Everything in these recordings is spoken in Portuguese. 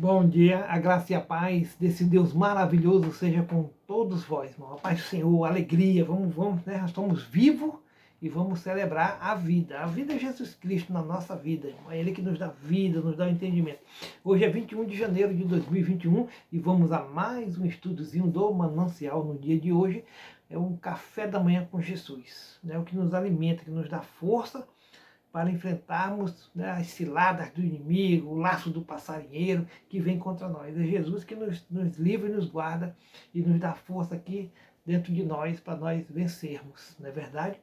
Bom dia, a graça e a paz desse Deus maravilhoso seja com todos vós, irmão. A paz do Senhor, a alegria, vamos, né? Nós estamos vivos e vamos celebrar a vida. A vida é Jesus Cristo na nossa vida, irmão. É Ele que nos dá vida, nos dá o entendimento. Hoje é 21 de janeiro de 2021 e vamos a mais um estudozinho do Manancial no dia de hoje. É um café da manhã com Jesus, né? O que nos alimenta, que nos dá força para enfrentarmos, né, as ciladas do inimigo, o laço do passarinheiro que vem contra nós. É Jesus que nos livra e nos guarda e nos dá força aqui dentro de nós para nós vencermos, não é verdade?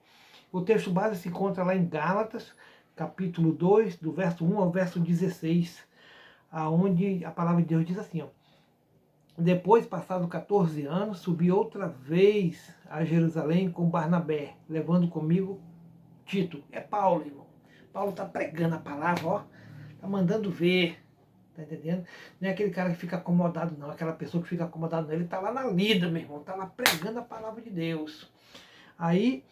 O texto base se encontra lá em Gálatas, capítulo 2, do verso 1 ao verso 16, aonde a palavra de Deus diz assim, ó: depois, passados 14 anos, subi outra vez a Jerusalém com Barnabé, levando comigo Tito. É Paulo, irmão. Paulo está pregando a palavra, ó, está mandando ver, tá entendendo? Não é aquele cara que fica acomodado, não, aquela pessoa que fica acomodado, não. Ele está lá na lida, meu irmão, está lá pregando a palavra de Deus. Aí,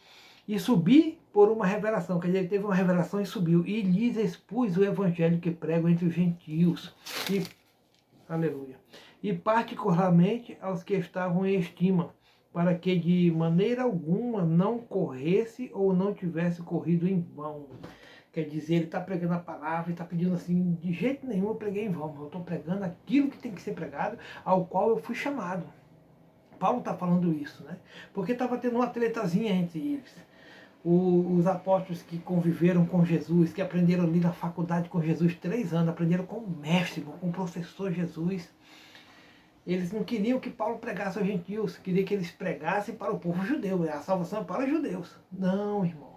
e subi por uma revelação, quer dizer, ele teve uma revelação e subiu, e lhes expus o evangelho que prego entre os gentios, e, aleluia, e particularmente aos que estavam em estima, para que de maneira alguma não corresse ou não tivesse corrido em vão. Quer dizer, ele está pregando a palavra e está pedindo assim, de jeito nenhum eu preguei em vão, eu estou pregando aquilo que tem que ser pregado, ao qual eu fui chamado. Paulo está falando isso, né? Porque estava tendo uma tretazinha entre eles. Os apóstolos que conviveram com Jesus, que aprenderam ali na faculdade com Jesus 3 anos, aprenderam com o mestre, com o professor Jesus, eles não queriam que Paulo pregasse aos gentios, queriam que eles pregassem para o povo judeu, a salvação é para os judeus. Não, irmão.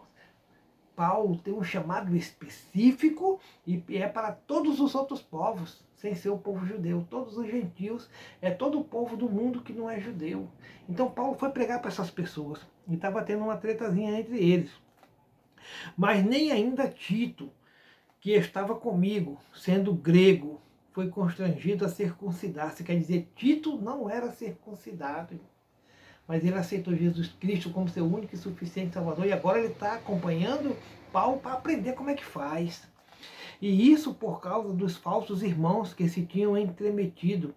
Paulo tem um chamado específico e é para todos os outros povos, sem ser o povo judeu. Todos os gentios, é todo o povo do mundo que não é judeu. Então Paulo foi pregar para essas pessoas e estava tendo uma tretazinha entre eles. Mas nem ainda Tito, que estava comigo, sendo grego, foi constrangido a circuncidar-se. Quer dizer, Tito não era circuncidado, mas ele aceitou Jesus Cristo como seu único e suficiente Salvador, e agora ele está acompanhando Paulo para aprender como é que faz. E isso por causa dos falsos irmãos que se tinham entremetido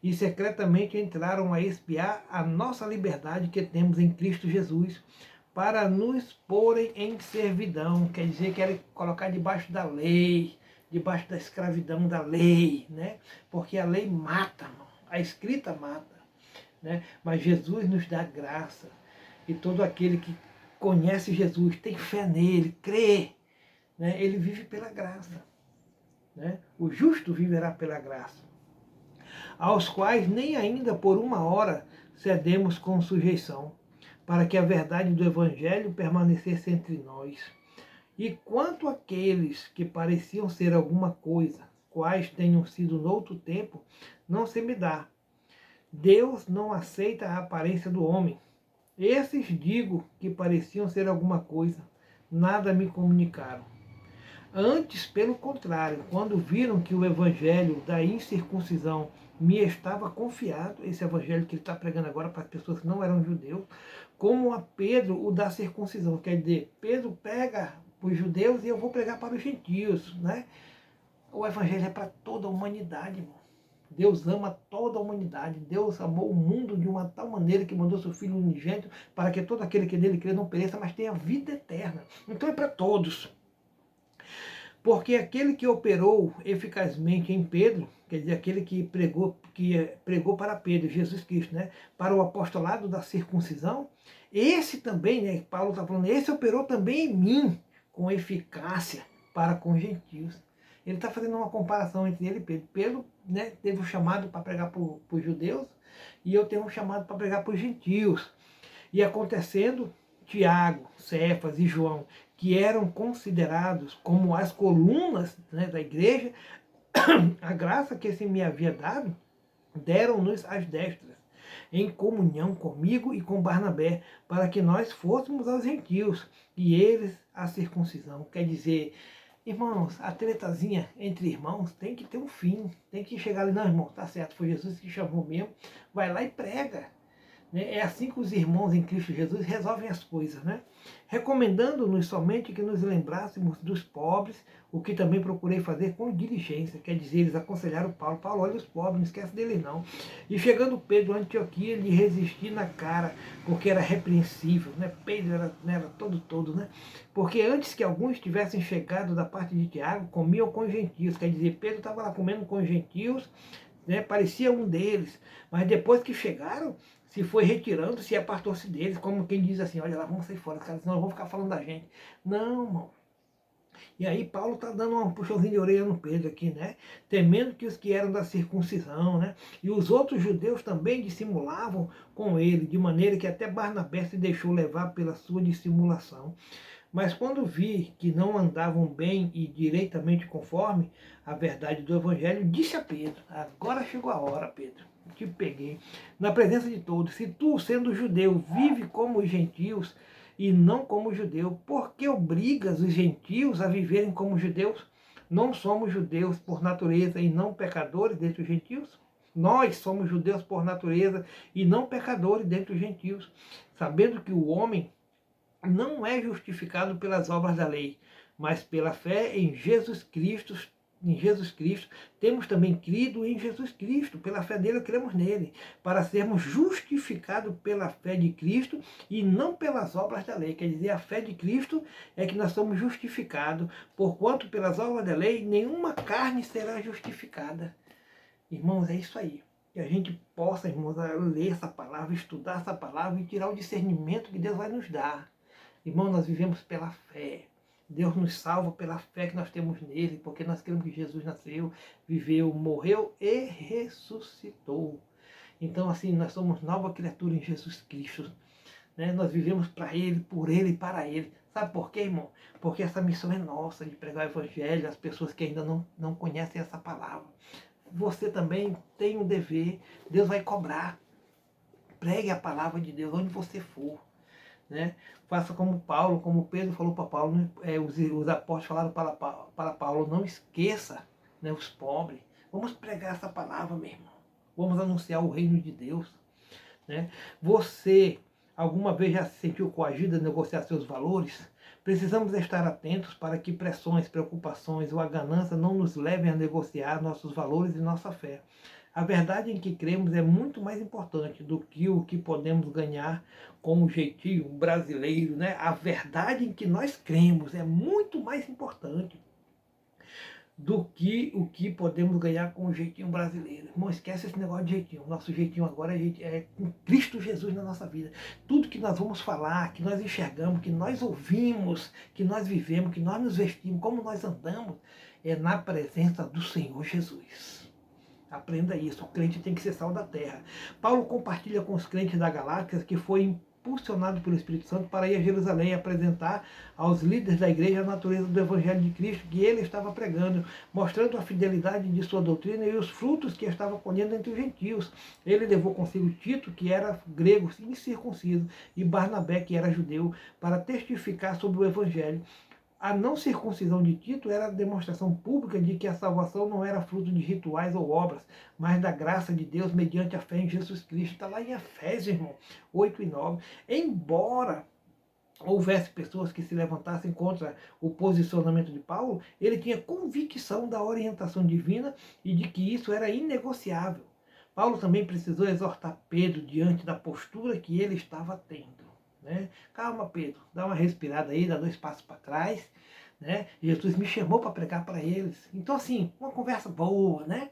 e secretamente entraram a espiar a nossa liberdade que temos em Cristo Jesus, para nos porem em servidão. Quer dizer, querem colocar debaixo da lei, debaixo da escravidão da lei, né? Porque a lei mata, a escrita mata, né? Mas Jesus nos dá graça, e todo aquele que conhece Jesus, tem fé nele, crê, né? Ele vive pela graça, né? O justo viverá pela graça, aos quais nem ainda por uma hora cedemos com sujeição, para que a verdade do Evangelho permanecesse entre nós. E quanto àqueles que pareciam ser alguma coisa, quais tenham sido noutro tempo, não se me dá. Deus não aceita a aparência do homem. Esses digo que pareciam ser alguma coisa, nada me comunicaram. Antes, pelo contrário, quando viram que o evangelho da incircuncisão me estava confiado, esse evangelho que ele está pregando agora para as pessoas que não eram judeus, como a Pedro o da circuncisão. Quer dizer, Pedro pega para os judeus e eu vou pregar para os gentios, né? O evangelho é para toda a humanidade, irmão. Deus ama toda a humanidade. Deus amou o mundo de uma tal maneira que mandou seu Filho unigênito para que todo aquele que nele crê não pereça, mas tenha vida eterna. Então é para todos. Porque aquele que operou eficazmente em Pedro, quer dizer, aquele que pregou para Pedro, Jesus Cristo, né, para o apostolado da circuncisão, esse também, né, Paulo está falando, esse operou também em mim com eficácia para com os gentios. Ele está fazendo uma comparação entre ele e Pedro. Pedro, né, teve um chamado para pregar para os judeus e eu tenho um chamado para pregar para os gentios. E acontecendo, Tiago, Cefas e João, que eram considerados como as colunas, né, da igreja, a graça que esse me havia dado, deram-nos as destras, em comunhão comigo e com Barnabé, para que nós fôssemos aos gentios, e eles a circuncisão. Quer dizer, irmãos, a tretazinha entre irmãos tem que ter um fim, tem que chegar ali, não, irmão, tá certo, foi Jesus que chamou mesmo, vai lá e prega. né? É assim que os irmãos em Cristo Jesus resolvem as coisas, né? Recomendando-nos somente que nos lembrássemos dos pobres, o que também procurei fazer com diligência. Quer dizer, eles aconselharam Paulo: Paulo, olha os pobres, não esquece deles não. E chegando Pedro a Antioquia, lhe resisti na cara, porque era repreensível, né? Pedro era todo, né? Porque antes que alguns tivessem chegado da parte de Tiago, comiam com gentios. Quer dizer, Pedro estava lá comendo com gentios, né? Parecia um deles, mas depois que chegaram, se foi retirando, se apartou-se deles, como quem diz assim: olha lá, vamos sair fora, cara, senão vão ficar falando da gente. Não, irmão. E aí Paulo está dando um puxãozinho de orelha no Pedro aqui, né? Temendo que os que eram da circuncisão, né? E os outros judeus também dissimulavam com ele, de maneira que até Barnabé se deixou levar pela sua dissimulação. Mas quando vi que não andavam bem e direitamente conforme a verdade do Evangelho, disse a Pedro: agora chegou a hora, Pedro, te peguei, na presença de todos. Se tu, sendo judeu, vive como os gentios e não como judeu, por que obrigas os gentios a viverem como judeus? Não somos judeus por natureza e não pecadores dentre os gentios? Nós somos judeus por natureza e não pecadores dentre os gentios, sabendo que o homem não é justificado pelas obras da lei, mas pela fé em Jesus Cristo. Em Jesus Cristo, temos também crido em Jesus Cristo, pela fé dele cremos nele, para sermos justificados pela fé de Cristo e não pelas obras da lei. Quer dizer, a fé de Cristo é que nós somos justificados, porquanto pelas obras da lei nenhuma carne será justificada. Irmãos, é isso aí. Que a gente possa, irmãos, ler essa palavra, estudar essa palavra e tirar o discernimento que Deus vai nos dar. Irmão, nós vivemos pela fé. Deus nos salva pela fé que nós temos nele, porque nós cremos que Jesus nasceu, viveu, morreu e ressuscitou. Então, assim, nós somos nova criatura em Jesus Cristo. Né? Nós vivemos para ele, por ele e para ele. Sabe por quê, irmão? Porque essa missão é nossa, de pregar o evangelho às pessoas que ainda não conhecem essa palavra. Você também tem um dever, Deus vai cobrar. Pregue a palavra de Deus onde você for. Né? Faça como Paulo, como Pedro falou para Paulo, né? Os apóstolos falaram para Paulo: não esqueça, né, os pobres. Vamos pregar essa palavra, meu irmão. Vamos anunciar o reino de Deus. Né? Você alguma vez já se sentiu coagido a negociar seus valores? Precisamos estar atentos para que pressões, preocupações ou a ganância não nos levem a negociar nossos valores e nossa fé. A verdade em que cremos é muito mais importante do que o que podemos ganhar com o jeitinho brasileiro, né? A verdade em que nós cremos é muito mais importante do que o que podemos ganhar com o jeitinho brasileiro. Não esquece esse negócio de jeitinho. O nosso jeitinho agora é com Cristo Jesus na nossa vida. Tudo que nós vamos falar, que nós enxergamos, que nós ouvimos, que nós vivemos, que nós nos vestimos, como nós andamos, é na presença do Senhor Jesus. Aprenda isso, o crente tem que ser sal da terra. Paulo compartilha com os crentes da Galácia que foi impulsionado pelo Espírito Santo para ir a Jerusalém e apresentar aos líderes da igreja a natureza do Evangelho de Cristo que ele estava pregando, mostrando a fidelidade de sua doutrina e os frutos que estava colhendo entre os gentios. Ele levou consigo Tito, que era grego incircunciso, e Barnabé, que era judeu, para testificar sobre o Evangelho. A não circuncisão de Tito era a demonstração pública de que a salvação não era fruto de rituais ou obras, mas da graça de Deus mediante a fé em Jesus Cristo. Está lá em Efésios, irmão, 8 e 9. Embora houvesse pessoas que se levantassem contra o posicionamento de Paulo, ele tinha convicção da orientação divina e de que isso era inegociável. Paulo também precisou exortar Pedro diante da postura que ele estava tendo. Né? Calma, Pedro, dá uma respirada aí, dá 2 passos para trás. Né? Jesus me chamou para pregar para eles. Então, assim, uma conversa boa, né?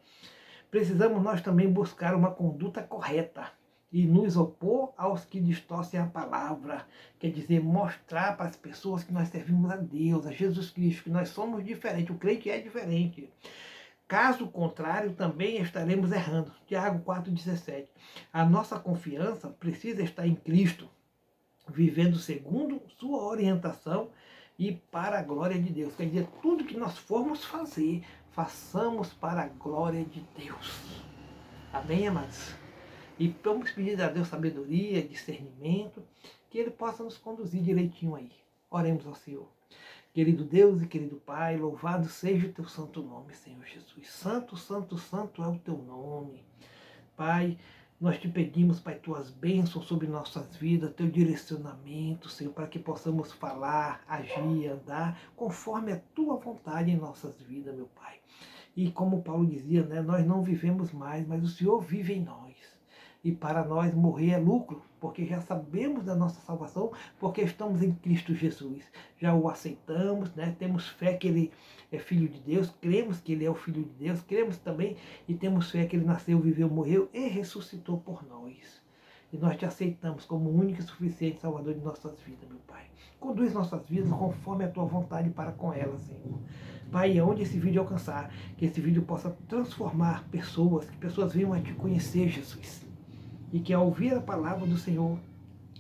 Precisamos nós também buscar uma conduta correta e nos opor aos que distorcem a palavra. Quer dizer, mostrar para as pessoas que nós servimos a Deus, a Jesus Cristo, que nós somos diferentes, o crente é diferente. Caso contrário, também estaremos errando. Tiago 4,17. A nossa confiança precisa estar em Cristo, vivendo segundo sua orientação e para a glória de Deus. Quer dizer, tudo que nós formos fazer, façamos para a glória de Deus. Amém, amados? E vamos pedir a Deus sabedoria, discernimento, que Ele possa nos conduzir direitinho aí. Oremos ao Senhor. Querido Deus e querido Pai, louvado seja o teu santo nome, Senhor Jesus. Santo, santo, santo é o teu nome. Pai, Nós te pedimos, Pai, tuas bênçãos sobre nossas vidas, teu direcionamento, Senhor, para que possamos falar, agir, andar conforme a tua vontade em nossas vidas, meu Pai. E como Paulo dizia, né, nós não vivemos mais, mas o Senhor vive em nós. E para nós morrer é lucro, porque já sabemos da nossa salvação, porque estamos em Cristo Jesus. Já o aceitamos, né? Temos fé que Ele é Filho de Deus, cremos que Ele é o Filho de Deus, cremos também e temos fé que Ele nasceu, viveu, morreu e ressuscitou por nós. E nós te aceitamos como único e suficiente Salvador de nossas vidas, meu Pai. Conduz nossas vidas conforme a Tua vontade para com elas, Senhor. Pai, aonde esse vídeo alcançar, que esse vídeo possa transformar pessoas, que pessoas venham a Te conhecer, Jesus. E que ao ouvir a palavra do Senhor,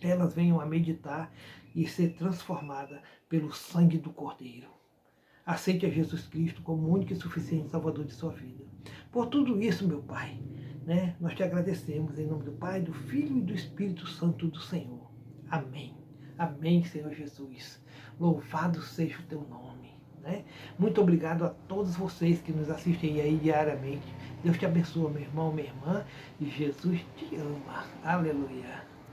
elas venham a meditar e ser transformadas pelo sangue do Cordeiro. Aceite a Jesus Cristo como único e suficiente Salvador de sua vida. Por tudo isso, meu Pai, né, nós te agradecemos em nome do Pai, do Filho e do Espírito Santo do Senhor. Amém. Amém, Senhor Jesus. Louvado seja o teu nome. Né? Muito obrigado a todos vocês que nos assistem aí diariamente. Deus te abençoe, meu irmão, minha irmã, e Jesus te ama. Aleluia.